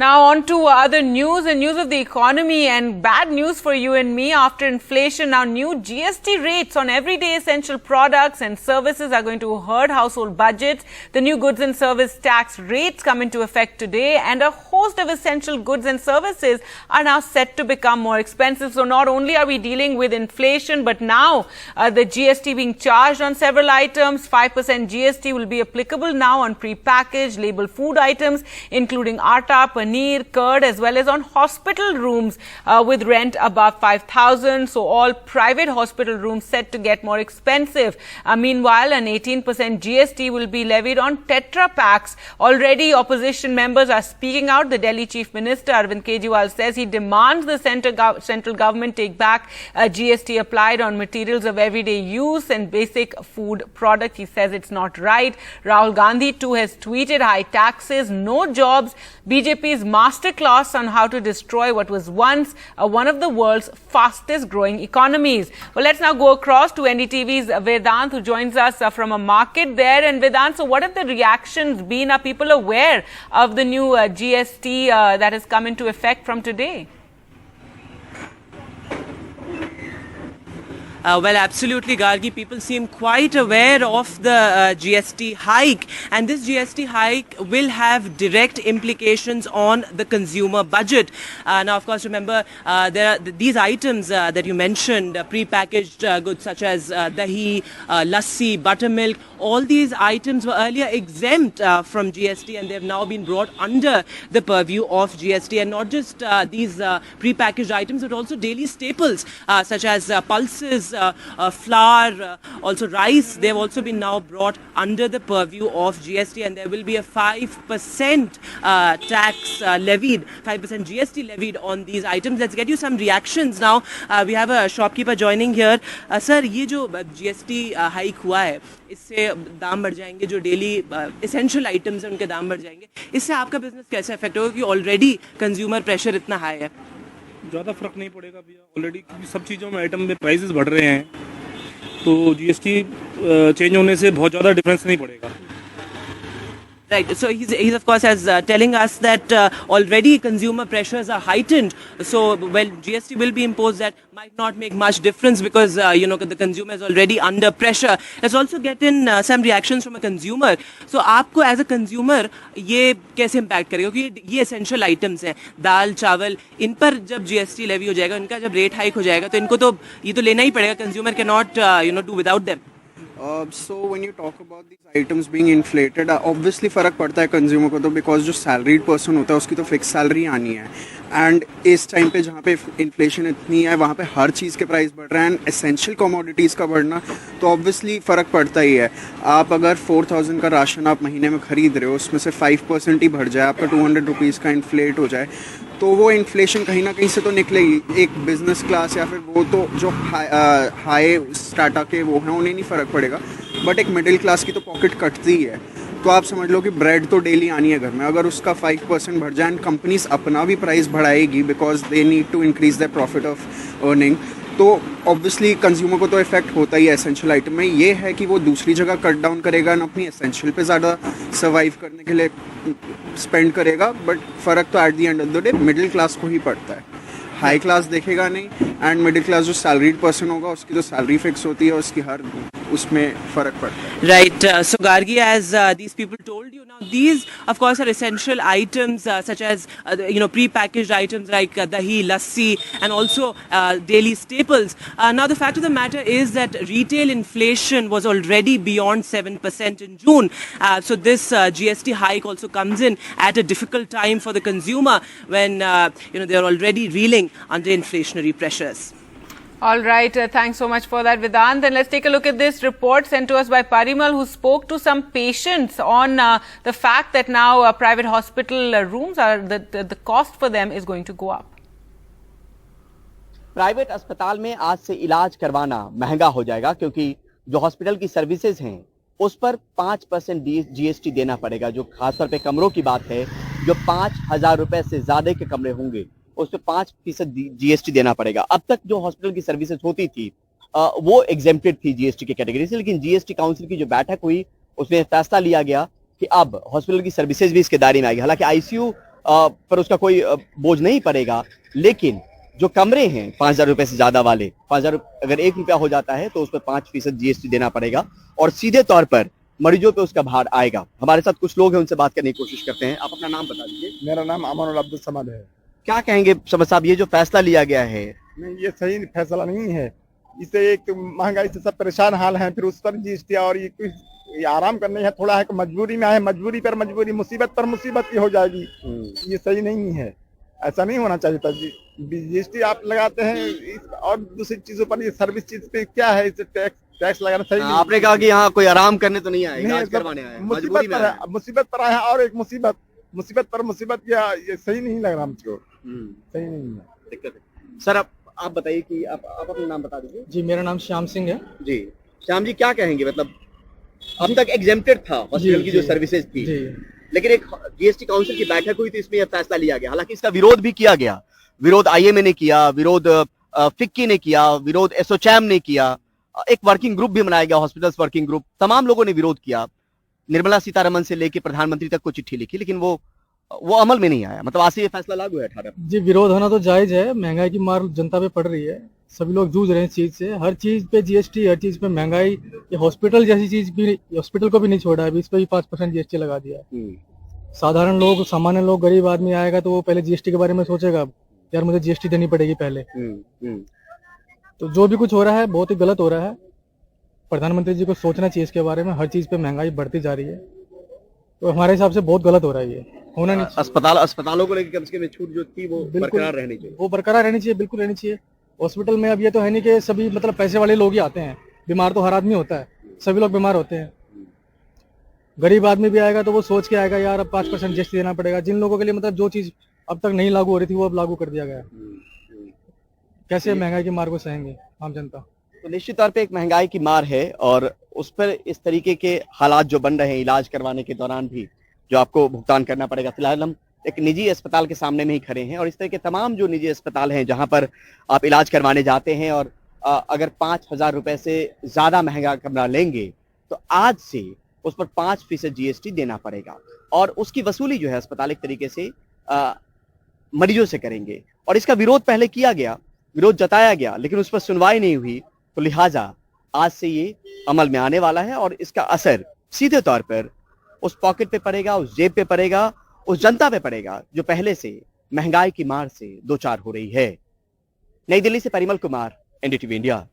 Now on to other news and news of the economy, and bad news for you and me after inflation. Now new GST rates on everyday essential products and services are going to hurt household budgets. The new goods and service tax rates come into effect today, and a host of essential goods and services are now set to become more expensive. So not only are we dealing with inflation, but now the GST being charged on several items. 5% GST will be applicable now on pre-packaged labeled food items, including atta, paneer, curd, as well as on hospital rooms with rent above 5,000. So all private hospital rooms set to get more expensive. Meanwhile, an 18% GST will be levied on Tetra Packs. Already opposition members are speaking out. The Delhi Chief Minister Arvind Kejriwal says he demands the central government take back GST applied on materials of everyday use and basic food products. He says it's not right. Rahul Gandhi too has tweeted high taxes, no jobs, BJP's masterclass on how to destroy what was once one of the world's fastest growing economies. Well, let's now go across to NDTV's Vedant, who joins us from a market there. And Vedant, so what have the reactions been? Are people aware of the new GST that has come into effect from today? Well, absolutely, Gargi. People seem quite aware of the GST hike, and this GST hike will have direct implications on the consumer budget. Now, of course, remember, there are these items that you mentioned, pre-packaged goods such as dahi, lassi, buttermilk. All these items were earlier exempt from GST, and they have now been brought under the purview of GST. And not just these pre-packaged items, but also daily staples such as pulses, flour, also rice. They've also been now brought under the purview of GST, and there will be a 5% tax levied, 5% GST levied on these items. Let's get you some reactions now. We have a shopkeeper joining here. Sir, ये जो GST hike हुआ है, इससे दाम बढ़ जाएंगे, जो daily essential items हैं उनके दाम बढ़ जाएंगे. इससे आपका बिजनेस कैसे अफेक्ट होगा, कि ऑलरेडी कंज्यूमर प्रेशर इतना हाई है? ज़्यादा फर्क नहीं पड़ेगा भैया, ऑलरेडी क्योंकि सब चीज़ों में आइटम में प्राइसेस बढ़ रहे हैं, तो जीएसटी चेंज होने से बहुत ज़्यादा डिफरेंस नहीं पड़ेगा. Right. So he's of course as telling us that already consumer pressures are heightened. So when GST will be imposed, that might not make much difference because the consumer is already under pressure. Let's also get in some reactions from a consumer. So आपको as a consumer ये कैसे impact करेगा? क्योंकि ये essential items हैं, दाल, चावल, इन पर जब GST levy हो जाएगा, इनका जब rate hike हो जाएगा, तो इनको तो ये तो लेना ही पड़ेगा. Consumer cannot do without them. So when you talk about these items being inflated, obviously फ़र्क पड़ता है कंज्यूमर को, तो बिकॉज जो सैलरीड पर्सन होता है उसकी तो फिक्स सैलरी आनी है, एंड इस टाइम पे जहाँ पे इन्फ्लेशन इतनी है वहाँ पे हर चीज़ के प्राइस बढ़ रहे हैं, एंड एसेंशियल कमोडिटीज़ का बढ़ना, तो ऑब्वियसली फ़र्क पड़ता ही है. आप अगर 4,000 का राशन आप महीने में ख़रीद रहे हो, उसमें से 5% ही बढ़ जाए, आपका 200 रुपीज़ का इन्फ्लेट हो जाए, तो वो इन्फ्लेशन कहीं ना कहीं से तो निकलेगी. एक बिजनेस क्लास या फिर वो तो जो हाई स्टाटा के वो हैं उन्हें नहीं फ़र्क पड़ेगा, बट एक मिडिल क्लास की तो पॉकेट कटती ही है. तो आप समझ लो कि ब्रेड तो डेली आनी है घर में, अगर उसका 5% बढ़ जाए, एंड कंपनीज अपना भी प्राइस बढ़ाएगी because they need to increase the profit of earning, तो ऑब्वियसली कंज्यूमर को तो इफेक्ट होता ही है एसेंशियल आइटम में. ये है कि वो दूसरी जगह कट डाउन करेगा और अपनी एसेंशियल पे ज़्यादा सर्वाइव करने के लिए स्पेंड करेगा, बट फ़र्क तो at the end of the day middle class को ही पड़ता है. हाई क्लास देखेगा नहीं, एंड मिडिल क्लास जो सैलरीड पर्सन होगा उसकी तो सैलरी फिक्स होती है, उसकी हर उसमें फर्क पड़ता है. Right. So Gargi, as these people told you, now these of course are essential items such as pre-packaged items like dahi, lassi, and also daily staples. Now the fact of the matter is that retail inflation was already beyond 7% in June. So this GST hike also comes in at a difficult time for the consumer when they are already reeling under inflationary pressures. All right. Thanks so much for that, Vedant. Then let's take a look at this report sent to us by Parimal, who spoke to some patients on the fact that now private hospital rooms are the cost for them is going to go up. Private अस्पताल में आज से इलाज करवाना महंगा हो जाएगा, क्योंकि जो हॉस्पिटल की सर्विसेज हैं उस पर 5% जीएसटी देना पड़ेगा. जो खासतौर पे कमरों की बात है, जो 5,000 रुपए से ज्यादा के कमरे होंगे उस पर 5% जीएसटी देना पड़ेगा. अब तक जो हॉस्पिटल की सर्विसेज होती थी वो एग्जेम्प्टेड थी जीएसटी के कैटेगरी से, लेकिन जीएसटी काउंसिल की जो बैठक हुई उसमें फैसला लिया गया कि अब हॉस्पिटल की सर्विसेज भी इसके दायरे में आएगी. हालांकि आईसीयू पर उसका कोई बोझ नहीं पड़ेगा। लेकिन जो कमरे हैं 5,000 रुपए से ज्यादा वाले, 5,000 अगर 1 रुपया हो जाता है तो उस पर 5% जीएसटी देना पड़ेगा और सीधे तौर पर मरीजों पे उसका भार आएगा। हमारे साथ कुछ लोग हैं, उनसे बात करने की कोशिश करते हैं। आप अपना नाम बता दीजिए। मेरा नाम अमन अब्दुल समद है। क्या कहेंगे समझ साहब, ये जो फैसला लिया गया है? नहीं, ये सही फैसला नहीं है। इससे एक तो महंगाई से सब परेशान हाल हैं, फिर उस पर जीएसटी, और ये आराम करने है, थोड़ा है कि मजबूरी में आए, मजबूरी पर मजबूरी, मुसीबत पर मुसीबत की हो जाएगी। ये सही नहीं है, ऐसा नहीं होना चाहिए था। जीएसटी आप लगाते हैं और दूसरी चीजों पर, ये सर्विस चीज पे क्या है, इसे टैक्स लगाना सही नहीं। आपने कहा कि यहाँ कोई आराम करने तो नहीं आए, इलाज करवाने आए, मुसीबत पर है, मुसीबत पर आए हैं, और एक मुसीबत पर मुसीबत, ये सही नहीं लग रहा मुझको, सही नहीं है। दिक्कत है। सर आप बताइए कि आप अपना नाम बता दीजिए। जी, मेरा नाम श्याम सिंह है। जी श्याम जी, क्या कहेंगे? मतलब अब तक एग्जेम्प्टेड था हॉस्पिटल की जो सर्विसेज थी, लेकिन एक जीएसटी काउंसिल की बैठक हुई तो इसमें यह फैसला लिया गया। हालांकि इसका विरोध भी किया गया, विरोध आईएमए ने किया, विरोध फिक्की ने किया, विरोध एसोचैम ने किया, एक वर्किंग ग्रुप भी बनाया गया, हॉस्पिटल्स वर्किंग ग्रुप, तमाम लोगों ने विरोध किया। निर्मला सीतारमन से लेकर प्रधानमंत्री तक को चिट्ठी लिखी, लेकिन वो अमल में नहीं आया। मतलब आज से ये फैसला लागू है 18। जी, विरोध होना तो जायज है, महंगाई की मार जनता पे पड़ रही है, सभी लोग जूझ रहे हैं इस चीज से, हर चीज पे जीएसटी, हर चीज पे महंगाई। ये हॉस्पिटल जैसी चीज भी, हॉस्पिटल को भी नहीं छोड़ा है, इस पे भी 5% जीएसटी लगा दिया है। साधारण लोग, सामान्य लोग, गरीब आदमी आएगा तो वो पहले जीएसटी के बारे में सोचेगा, यार मुझे जीएसटी देनी पड़ेगी पहले। तो जो भी कुछ हो रहा है बहुत ही गलत हो रहा है। प्रधानमंत्री जी को सोचना चाहिए इसके बारे में, हर चीज पे महंगाई बढ़ती जा रही है, तो हमारे हिसाब से बहुत गलत हो रहा है, ये होना नहीं चाहिए। अस्पतालों को लेकर कम से कम छूट जो थी वो बरकरार रहनी चाहिए, वो बरकरार रहनी चाहिए, बिल्कुल रहनी चाहिए। हॉस्पिटल में अब ये तो है नहीं कि सभी मतलब पैसे वाले लोग ही आते हैं, बीमार तो हर आदमी होता है, सभी लोग बीमार होते हैं। गरीब आदमी भी आएगा तो वो सोच के आएगा, यार अब 5% जीएसटी देना पड़ेगा। जिन लोगों के लिए मतलब जो चीज अब तक नहीं लागू हो रही थी वो अब लागू कर दिया गया। कैसे महंगाई की मार को सहेंगे आम जनता? तो निश्चित तौर पे एक महंगाई की मार है, और उस पर इस तरीके के हालात जो बन रहे हैं इलाज करवाने के दौरान भी, जो आपको भुगतान करना पड़ेगा। फिलहाल हम एक निजी अस्पताल के सामने में ही खड़े हैं, और इस तरह के तमाम जो निजी अस्पताल हैं जहां पर आप इलाज करवाने जाते हैं और अगर 5,000 रुपए से ज्यादा महंगा कमरा लेंगे तो आज से उस पर 5% जीएसटी देना पड़ेगा, और उसकी वसूली जो है अस्पताल एक तरीके से मरीजों से करेंगे। और इसका विरोध पहले किया गया, विरोध जताया गया, लेकिन उस पर सुनवाई नहीं हुई, तो लिहाजा आज से ये अमल में आने वाला है, और इसका असर सीधे तौर पर उस पॉकेट पे पड़ेगा, उस जेब पे पड़ेगा, उस जनता पे पड़ेगा जो पहले से महंगाई की मार से दो चार हो रही है। नई दिल्ली से परिमल कुमार, एनडीटीवी इंडिया।